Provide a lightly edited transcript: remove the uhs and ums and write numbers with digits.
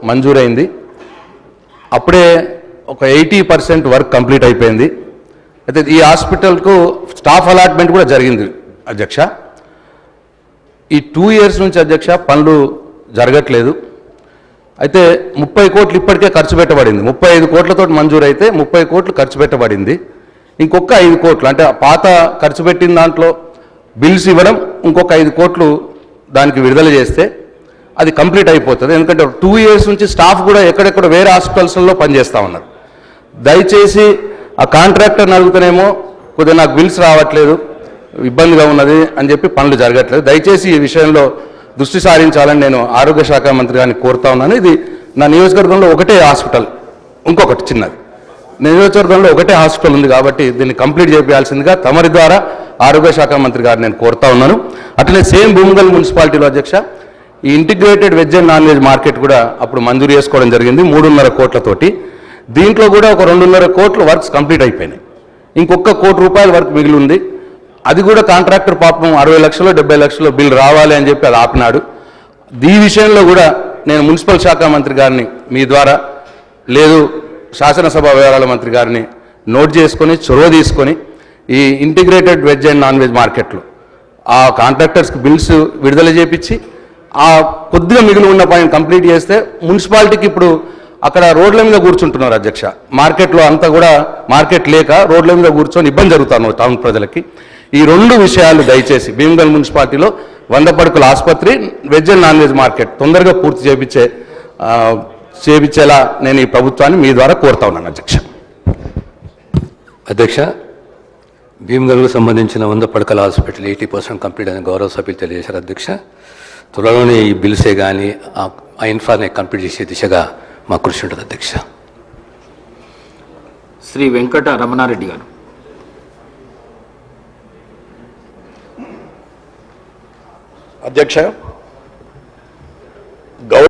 మంజూరైంది. అప్పుడే ఒక 80% work complete అయిపోయింది. అయితే ఈ హాస్పిటల్కు స్టాఫ్ అలాట్మెంట్ కూడా జరిగింది అధ్యక్ష. ఈ 2 years నుంచి అధ్యక్ష పనులు జరగట్లేదు. అయితే 30 కోట్లు ఇప్పటికే ఖర్చు పెట్టబడింది. 35 కోట్లతో మంజూరు అయితే 30 కోట్లు ఖర్చు పెట్టబడింది. ఇంకొక 5 కోట్లు అంటే పాత ఖర్చు పెట్టిన దాంట్లో బిల్స్ ఇవ్వడం, ఇంకొక 5 కోట్లు దానికి విడుదల చేస్తే అది కంప్లీట్ అయిపోతుంది. ఎందుకంటే 2 years నుంచి స్టాఫ్ కూడా ఎక్కడెక్కడ వేరే హాస్పిటల్స్లో పనిచేస్తూ ఉన్నారు. దయచేసి ఆ కాంట్రాక్టర్ని అడుగుతానేమో కొద్దిగా నాకు బిల్స్ రావట్లేదు, ఇబ్బందిగా ఉన్నది అని చెప్పి పనులు జరగట్లేదు. దయచేసి ఈ విషయంలో దృష్టి సారించాలని నేను ఆరోగ్య శాఖ మంత్రి గారిని కోరుతా ఉన్నాను. ఇది నా నియోజకవర్గంలో ఒకటే హాస్పిటల్, ఇంకొకటి చిన్నది నియోజకవర్గంలో ఒకటే హాస్పిటల్ ఉంది కాబట్టి దీన్ని కంప్లీట్ చేయాల్సిందిగా తమరి ద్వారా ఆరోగ్య శాఖ మంత్రి గారిని నేను కోరుతా ఉన్నాను. అట్లనే సేమ్ భూమగల్ మున్సిపాలిటీలో అధ్యక్ష ఈ integrated veg and non veg market కూడా అప్పుడు మంజూరు చేసుకోవడం జరిగింది 3.5 కోట్లతోటి. దీంట్లో కూడా ఒక 2.5 కోట్ల వర్క్స్ కంప్లీట్ అయిపోయినాయి. ఇంకొక ₹1 కోటి వర్క్ మిగిలి ఉంది. అది కూడా కాంట్రాక్టర్ పాపం 60 లక్షలు 70 లక్షలు బిల్ రావాలి అని చెప్పి అది ఆపినాడు. ఈ విషయంలో కూడా నేను మున్సిపల్ శాఖ మంత్రి గారిని మీ ద్వారా లేదు శాసనసభ వ్యవహారాల మంత్రి గారిని నోట్ చేసుకొని చొరవ తీసుకొని ఈ integrated veg and non veg మార్కెట్లో ఆ కాంట్రాక్టర్స్కి బిల్స్ విడుదల చేపించి ఆ కొద్దిగా మిగిలి ఉన్న పని కంప్లీట్ చేస్తే మున్సిపాలిటీకి ఇప్పుడు అక్కడ రోడ్ల మీద కూర్చుంటున్నారు అధ్యక్ష. మార్కెట్లో అంతా కూడా మార్కెట్ లేక రోడ్ల మీద కూర్చొని ఇబ్బంది జరుగుతున్నారు టౌన్ ప్రజలకి. ఈ 2 విషయాలు దయచేసి భీమగల్ మున్సిపాలిటీలో 100 పడకల ఆసుపత్రి, veg and non veg market తొందరగా పూర్తి చేయించేలా నేను ఈ ప్రభుత్వాన్ని మీ ద్వారా కోరుతా ఉన్నాను అధ్యక్ష. అధ్యక్ష, భీమగల్కు సంబంధించిన 100 పడకల హాస్పిటల్ 80% కంప్లీట్ అని గౌరవ సభ్యులు తెలియజేశారు అధ్యక్ష. త్వరలోనే ఈ బిల్సే కానీ ఆ ఇన్ఫార్ని కంప్లీట్ చేసే దిశగా మా కృషి ఉంటుంది అధ్యక్ష. శ్రీ వెంకట రమణారెడ్డి గారు. అధ్యక్ష,